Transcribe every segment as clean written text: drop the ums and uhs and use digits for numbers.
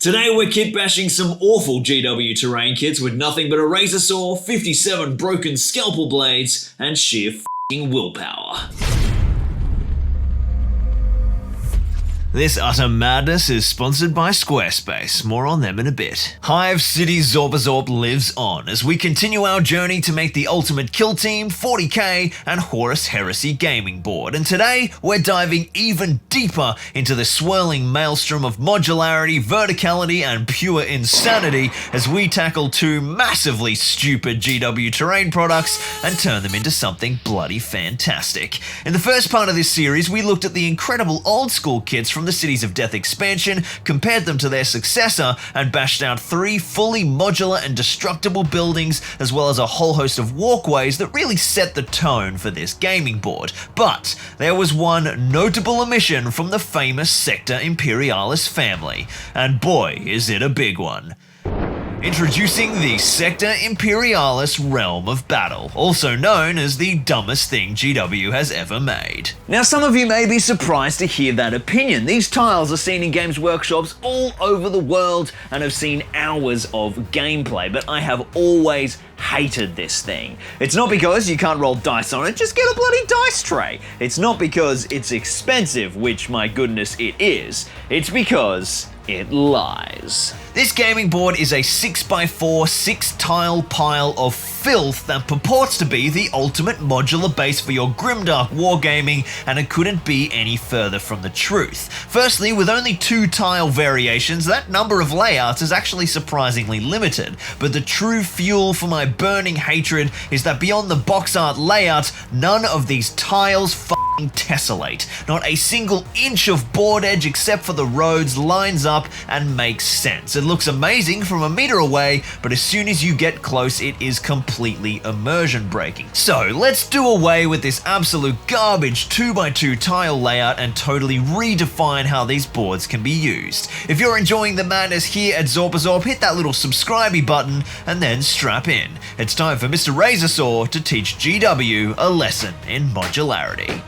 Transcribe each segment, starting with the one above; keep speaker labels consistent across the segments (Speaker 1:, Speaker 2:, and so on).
Speaker 1: Today we're kit bashing some awful GW terrain kits with nothing but a razor saw, 57 broken scalpel blades, and sheer f***ing willpower. This utter madness is sponsored by Squarespace. More on them in a bit. Hive City Zorpazorp lives on as we continue our journey to make the ultimate kill team, 40k, and Horus Heresy gaming board. And today, we're diving even deeper into the swirling maelstrom of modularity, verticality, and pure insanity as we tackle two massively stupid GW terrain products and turn them into something bloody fantastic. In the first part of this series, we looked at the incredible old school kits from the Cities of Death expansion, compared them to their successor, and bashed out 3 fully modular and destructible buildings, as well as a whole host of walkways that really set the tone for this gaming board. But there was one notable omission from the famous Sector Imperialis family, and boy is it a big one. Introducing the Sector Imperialis Realm of Battle, also known as the dumbest thing GW has ever made. Now some of you may be surprised to hear that opinion. These tiles are seen in Games Workshops all over the world and have seen hours of gameplay, but I have always hated this thing. It's not because you can't roll dice on it, just get a bloody dice tray. It's not because it's expensive, which my goodness it is. It's because it lies. This gaming board is a 6x4 6-tile pile of filth that purports to be the ultimate modular base for your grimdark wargaming, and it couldn't be any further from the truth. Firstly, with only 2 tile variations, that number of layouts is actually surprisingly limited, but the true fuel for my burning hatred is that beyond the box art layout, none of these tiles tessellate. Not a single inch of board edge except for the roads lines up and makes sense. It looks amazing from a meter away, but as soon as you get close, it is completely immersion breaking. So let's do away with this absolute garbage 2x2 tile layout and totally redefine how these boards can be used. If you're enjoying the madness here at Zorpazorp, hit that little subscribe button and then strap in. It's time for Mr. Razor Saw to teach GW a lesson in modularity.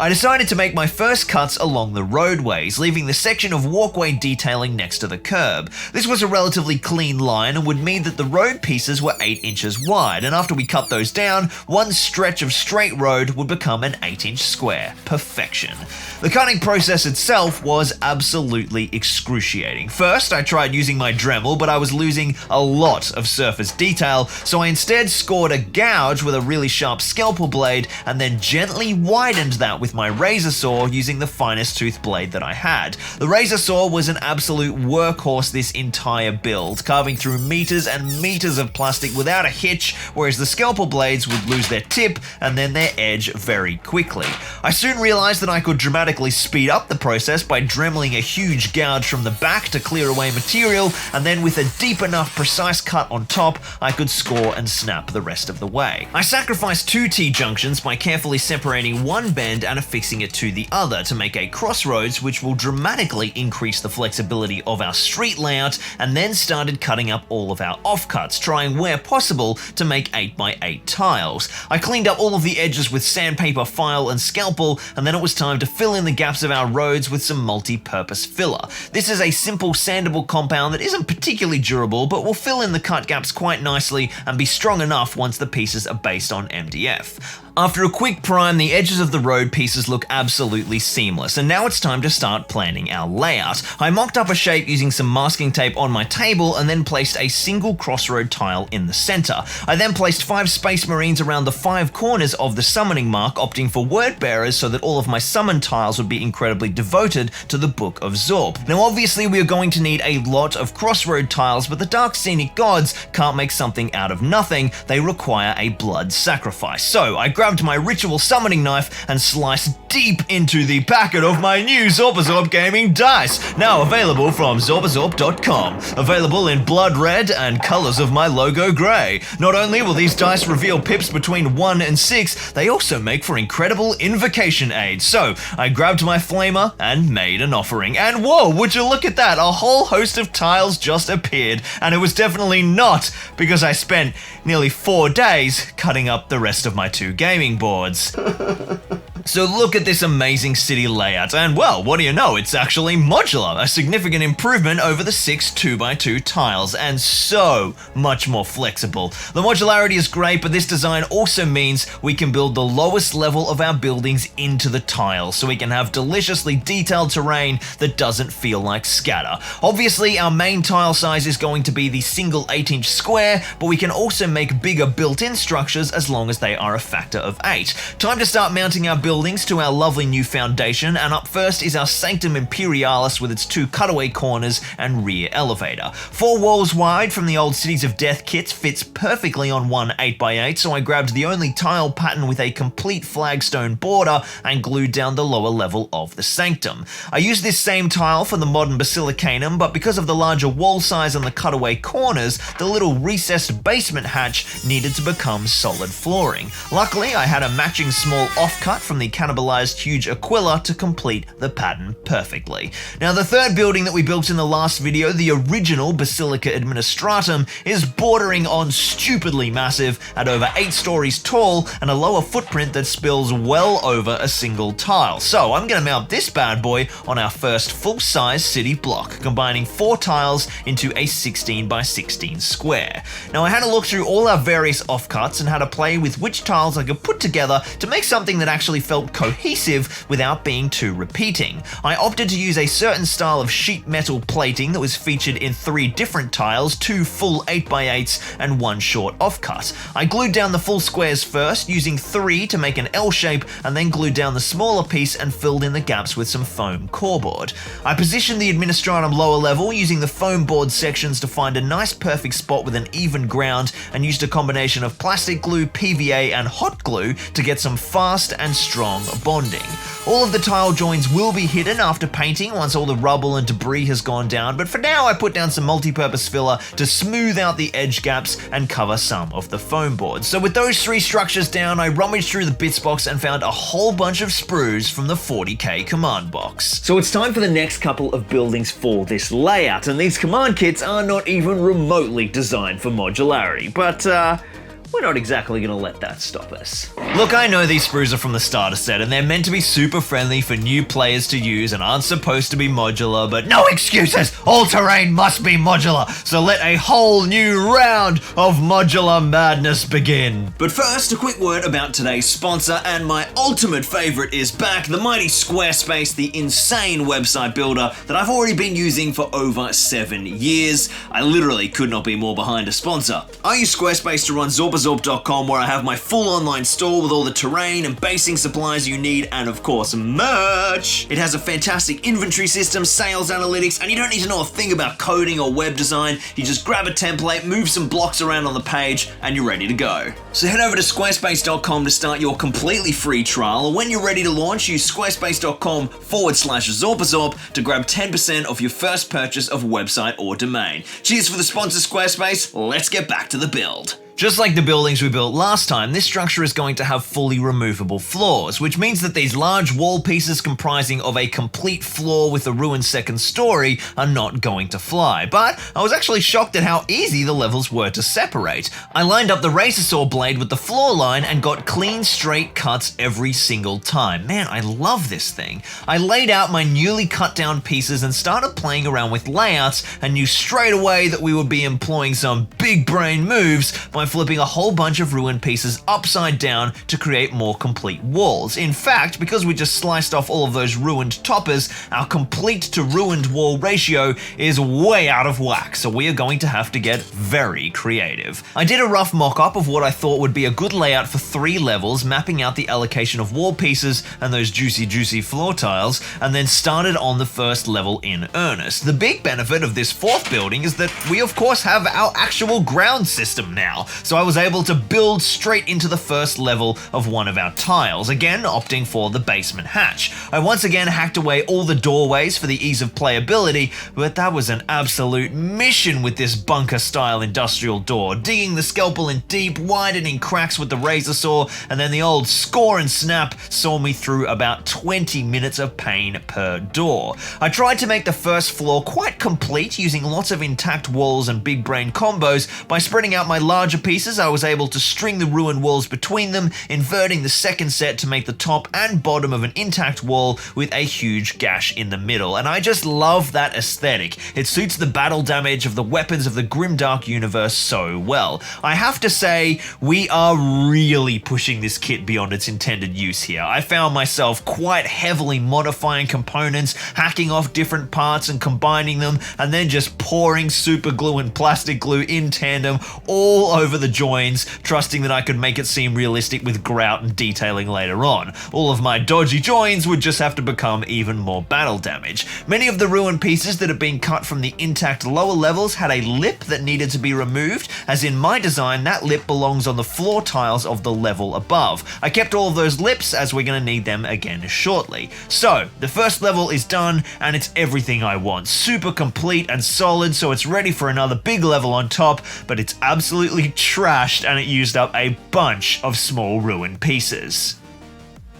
Speaker 1: I decided to make my first cuts along the roadways, leaving the section of walkway detailing next to the curb. This was a relatively clean line and would mean that the road pieces were 8 inches wide, and after we cut those down, one stretch of straight road would become an 8-inch square. Perfection. The cutting process itself was absolutely excruciating. First, I tried using my Dremel, but I was losing a lot of surface detail, so I instead scored a gouge with a really sharp scalpel blade and then gently widened that with my razor saw using the finest tooth blade that I had. The razor saw was an absolute workhorse this entire build, carving through meters and meters of plastic without a hitch, whereas the scalpel blades would lose their tip and then their edge very quickly. I soon realized that I could dramatically speed up the process by dremeling a huge gouge from the back to clear away material, and then with a deep enough precise cut on top, I could score and snap the rest of the way. I sacrificed 2 T-junctions by carefully separating one bend and affixing it to the other to make a crossroads, which will dramatically increase the flexibility of our street layout, and then started cutting up all of our offcuts, trying where possible to make 8x8 tiles. I cleaned up all of the edges with sandpaper, file, and scalpel, and then it was time to fill in the gaps of our roads with some multi-purpose filler. This is a simple sandable compound that isn't particularly durable, but will fill in the cut gaps quite nicely and be strong enough once the pieces are based on MDF. After a quick prime, the edges of the road pieces look absolutely seamless, and now it's time to start planning our layout. I mocked up a shape using some masking tape on my table and then placed a single crossroad tile in the center. I then placed 5 Space Marines around the 5 corners of the summoning mark, opting for word bearers so that all of my summon tiles would be incredibly devoted to the Book of Zorp. Now obviously we are going to need a lot of crossroad tiles, but the Dark Scenic Gods can't make something out of nothing. They require a blood sacrifice. So I grabbed my ritual summoning knife and sliced deep into the packet of my new Zorpazorp gaming dice, now available from Zorpazorp.com. Available in blood red and colors of my logo grey. Not only will these dice reveal pips between 1 and 6, they also make for incredible invocation aids. So I grabbed my flamer and made an offering. And whoa, would you look at that, a whole host of tiles just appeared, and it was definitely not because I spent nearly 4 days cutting up the rest of my 2 gaming boards. So look at this amazing city layout, and well, what do you know, it's actually modular, a significant improvement over the 6 2x2 tiles, and so much more flexible. The modularity is great, but this design also means we can build the lowest level of our buildings into the tiles, so we can have deliciously detailed terrain that doesn't feel like scatter. Obviously, our main tile size is going to be the single 8-inch square, but we can also make bigger built-in structures as long as they are a factor of 8. Time to start mounting our buildings to our lovely new foundation, and up first is our Sanctum Imperialis with its 2 cutaway corners and rear elevator. 4 walls wide from the old Cities of Death kits fits perfectly on one 8x8, so I grabbed the only tile pattern with a complete flagstone border and glued down the lower level of the sanctum. I used this same tile for the modern Basilicanum, but because of the larger wall size and the cutaway corners, the little recessed basement hatch needed to become solid flooring. Luckily, I had a matching small offcut from the cannibalized huge Aquila to complete the pattern perfectly. Now, the third building that we built in the last video, the original Basilica Administratum, is bordering on stupidly massive at over 8 stories tall and a lower footprint that spills well over a single tile. So I'm going to mount this bad boy on our first full-size city block, combining 4 tiles into a 16x16 square. Now, I had to look through all our various offcuts and had to play with which tiles I could put together to make something that actually felt cohesive without being too repeating. I opted to use a certain style of sheet metal plating that was featured in 3 different tiles, 2 full 8x8s and 1 short offcut. I glued down the full squares first, using 3 to make an L shape, and then glued down the smaller piece and filled in the gaps with some foam coreboard. I positioned the Administratum lower level using the foam board sections to find a nice perfect spot with an even ground, and used a combination of plastic glue, PVA and hot glue to get some fast and strong bonding. All of the tile joins will be hidden after painting once all the rubble and debris has gone down, but for now I put down some multi-purpose filler to smooth out the edge gaps and cover some of the foam boards. So with those 3 structures down, I rummaged through the bits box and found a whole bunch of sprues from the 40k command box. So it's time for the next couple of buildings for this layout, and these command kits are not even remotely designed for modularity, but we're not exactly going to let that stop us. Look, I know these sprues are from the starter set and they're meant to be super friendly for new players to use and aren't supposed to be modular, but no excuses! All terrain must be modular, so let a whole new round of modular madness begin. But first, a quick word about today's sponsor, and my ultimate favorite is back, the mighty Squarespace, the insane website builder that I've already been using for over 7 years. I literally could not be more behind a sponsor. I use Squarespace to run Zorpazorp.com, where I have my full online store with all the terrain and basing supplies you need, and of course merch. It has a fantastic inventory system, sales analytics, and you don't need to know a thing about coding or web design. You just grab a template, move some blocks around on the page, and you're ready to go. So head over to squarespace.com to start your completely free trial, or when you're ready to launch, use squarespace.com/Zorpazorp to grab 10% off your first purchase of website or domain. Cheers for the sponsor, Squarespace. Let's get back to the build. Just like the buildings we built last time, this structure is going to have fully removable floors, which means that these large wall pieces comprising of a complete floor with a ruined second story are not going to fly. But I was actually shocked at how easy the levels were to separate. I lined up the razor saw blade with the floor line and got clean, straight cuts every single time. Man, I love this thing. I laid out my newly cut down pieces and started playing around with layouts, and knew straight away that we would be employing some big brain moves by flipping a whole bunch of ruined pieces upside down to create more complete walls. In fact, because we just sliced off all of those ruined toppers, our complete to ruined wall ratio is way out of whack, so we are going to have to get very creative. I did a rough mock-up of what I thought would be a good layout for 3 levels, mapping out the allocation of wall pieces and those juicy floor tiles, and then started on the first level in earnest. The big benefit of this 4th building is that we of course have our actual ground system now, so I was able to build straight into the first level of one of our tiles, again opting for the basement hatch. I once again hacked away all the doorways for the ease of playability, but that was an absolute mission with this bunker-style industrial door, digging the scalpel in deep, widening cracks with the razor saw, and then the old score and snap saw me through about 20 minutes of pain per door. I tried to make the first floor quite complete, using lots of intact walls and big brain combos by spreading out my larger pieces, I was able to string the ruined walls between them, inverting the second set to make the top and bottom of an intact wall with a huge gash in the middle, and I just love that aesthetic. It suits the battle damage of the weapons of the grimdark universe so well. I have to say, we are really pushing this kit beyond its intended use here. I found myself quite heavily modifying components, hacking off different parts and combining them, and then just pouring super glue and plastic glue in tandem all over the joins, trusting that I could make it seem realistic with grout and detailing later on. All of my dodgy joins would just have to become even more battle damage. Many of the ruined pieces that had been cut from the intact lower levels had a lip that needed to be removed, as in my design that lip belongs on the floor tiles of the level above. I kept all of those lips as we're going to need them again shortly. So, the first level is done and it's everything I want. Super complete and solid, so it's ready for another big level on top, but it's absolutely trashed and it used up a bunch of small ruined pieces.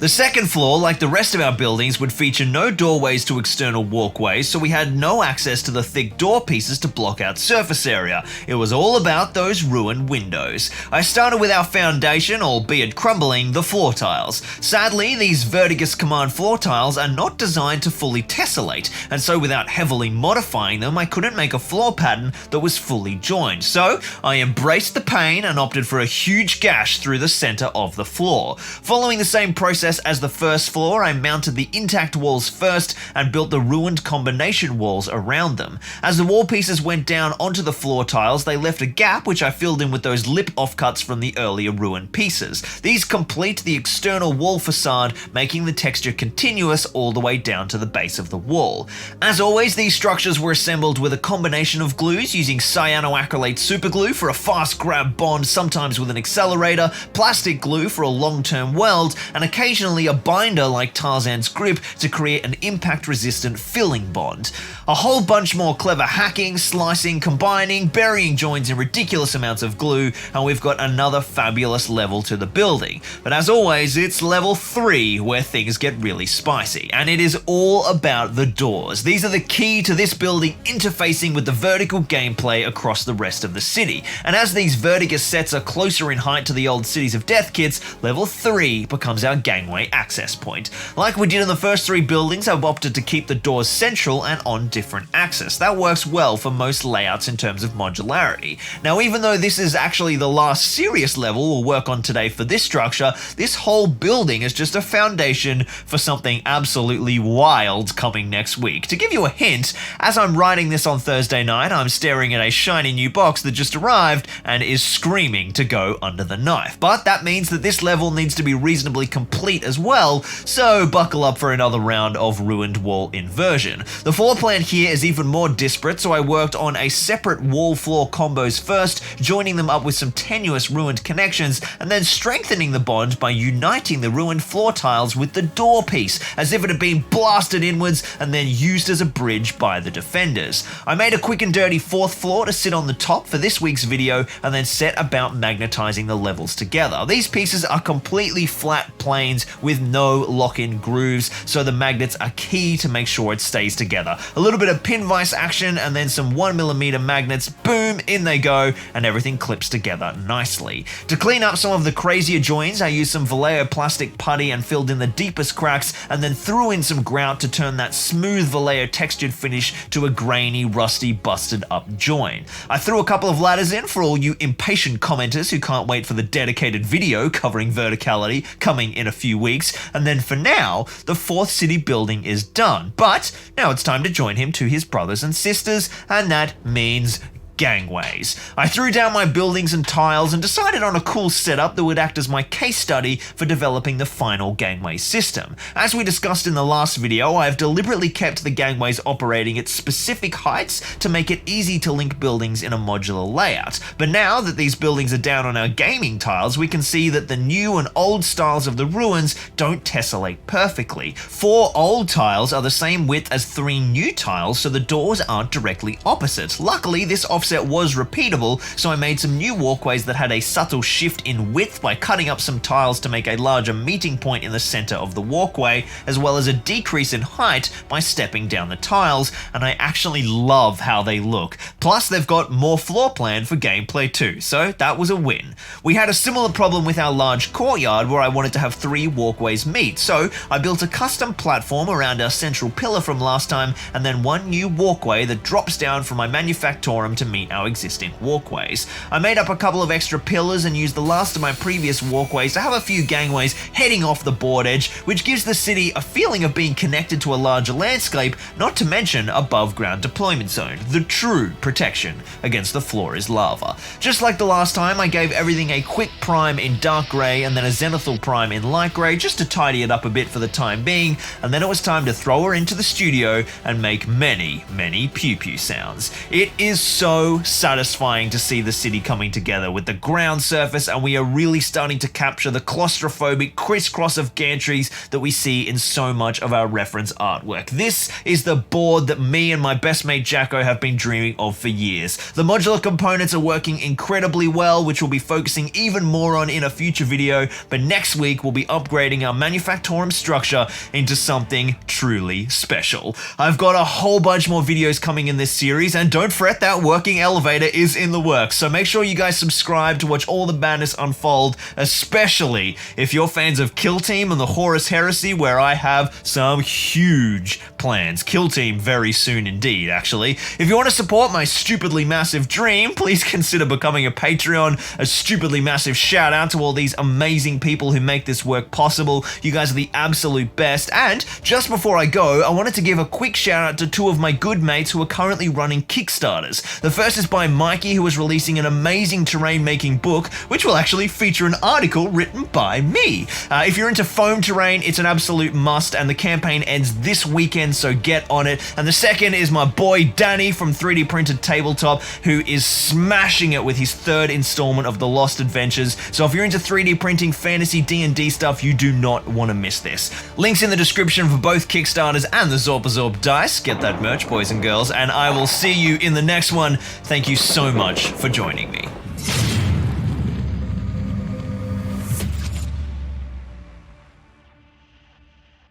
Speaker 1: The second floor, like the rest of our buildings, would feature no doorways to external walkways, so we had no access to the thick door pieces to block out surface area. It was all about those ruined windows. I started with our foundation, albeit crumbling, the floor tiles. Sadly, these Vertigus command floor tiles are not designed to fully tessellate, and so without heavily modifying them, I couldn't make a floor pattern that was fully joined. So I embraced the pain and opted for a huge gash through the center of the floor. Following the same process as the first floor, I mounted the intact walls first and built the ruined combination walls around them. As the wall pieces went down onto the floor tiles, they left a gap which I filled in with those lip offcuts from the earlier ruined pieces. These complete the external wall facade, making the texture continuous all the way down to the base of the wall. As always, these structures were assembled with a combination of glues using cyanoacrylate superglue for a fast grab bond, sometimes with an accelerator, plastic glue for a long-term weld, and occasionally a binder like Tarzan's grip to create an impact-resistant filling bond. A whole bunch more clever hacking, slicing, combining, burying joins in ridiculous amounts of glue, and we've got another fabulous level to the building. But as always, it's level 3 where things get really spicy, and it is all about the doors. These are the key to this building interfacing with the vertical gameplay across the rest of the city, and as these Vertigus sets are closer in height to the old Cities of Death kits, level 3 becomes our gangway access point. Like we did in the first 3 buildings, I've opted to keep the doors central and on different axes. That works well for most layouts in terms of modularity. Now, even though this is actually the last serious level we'll work on today for this structure, this whole building is just a foundation for something absolutely wild coming next week. To give you a hint, as I'm writing this on Thursday night, I'm staring at a shiny new box that just arrived and is screaming to go under the knife. But that means that this level needs to be reasonably complete as well, so buckle up for another round of ruined wall inversion. The floor plan here is even more disparate, so I worked on a separate wall-floor combos first, joining them up with some tenuous ruined connections, and then strengthening the bond by uniting the ruined floor tiles with the door piece, as if it had been blasted inwards and then used as a bridge by the defenders. I made a quick and dirty 4th floor to sit on the top for this week's video, and then set about magnetizing the levels together. These pieces are completely flat planes with no lock-in grooves, so the magnets are key to make sure it stays together. A little bit of pin vise action and then some 1mm magnets, boom, in they go, and everything clips together nicely. To clean up some of the crazier joins, I used some Vallejo plastic putty and filled in the deepest cracks, and then threw in some grout to turn that smooth Vallejo textured finish to a grainy, rusty, busted up join. I threw a couple of ladders in for all you impatient commenters who can't wait for the dedicated video covering verticality coming in a few weeks, and then for now, the 4th city building is done. But now it's time to join him to his brothers and sisters, and that means gangways. I threw down my buildings and tiles and decided on a cool setup that would act as my case study for developing the final gangway system. As we discussed in the last video, I have deliberately kept the gangways operating at specific heights to make it easy to link buildings in a modular layout. But now that these buildings are down on our gaming tiles, we can see that the new and old styles of the ruins don't tessellate perfectly. 4 old tiles are the same width as 3 new tiles, so the doors aren't directly opposite. Luckily, this offset was repeatable, so I made some new walkways that had a subtle shift in width by cutting up some tiles to make a larger meeting point in the center of the walkway, as well as a decrease in height by stepping down the tiles, and I actually love how they look. Plus, they've got more floor plan for gameplay too, so that was a win. We had a similar problem with our large courtyard where I wanted to have 3 walkways meet, so I built a custom platform around our central pillar from last time, and then 1 new walkway that drops down from my manufactorum to meet our existing walkways. I made up a couple of extra pillars and used the last of my previous walkways to have a few gangways heading off the board edge, which gives the city a feeling of being connected to a larger landscape, not to mention above ground deployment zone, the true protection against the floor is lava. Just like the last time, I gave everything a quick prime in dark grey and then a zenithal prime in light grey just to tidy it up a bit for the time being, and then it was time to throw her into the studio and make many pew pew sounds. It is so satisfying to see the city coming together with the ground surface, and we are really starting to capture the claustrophobic crisscross of gantries that we see in so much of our reference artwork. This is the board that me and my best mate Jacko have been dreaming of for years. The modular components are working incredibly well, which we'll be focusing even more on in a future video, but next week we'll be upgrading our manufactorum structure into something truly special. I've got a whole bunch more videos coming in this series, and don't fret, that working elevator is in the works, so make sure you guys subscribe to watch all the madness unfold, especially if you're fans of Kill Team and the Horus Heresy, where I have some huge plans. Kill Team very soon indeed, actually. If you want to support my stupidly massive dream, please consider becoming a Patreon. A stupidly massive shout out to all these amazing people who make this work possible. You guys are the absolute best. And just before I go, I wanted to give a quick shout out to 2 of my good mates who are currently running Kickstarters. The first is by Mikey, who is releasing an amazing terrain making book, which will actually feature an article written by me. If you're into foam terrain, it's an absolute must, and the campaign ends this weekend, so get on it. And the second is my boy Danny from 3D Printed Tabletop, who is smashing it with his 3rd installment of the Lost Adventures. So if you're into 3D printing, fantasy, D&D stuff, you do not want to miss this. Links in the description for both Kickstarters and the Zorpazorp dice. Get that merch, boys and girls, and I will see you in the next one. Thank you so much for joining me.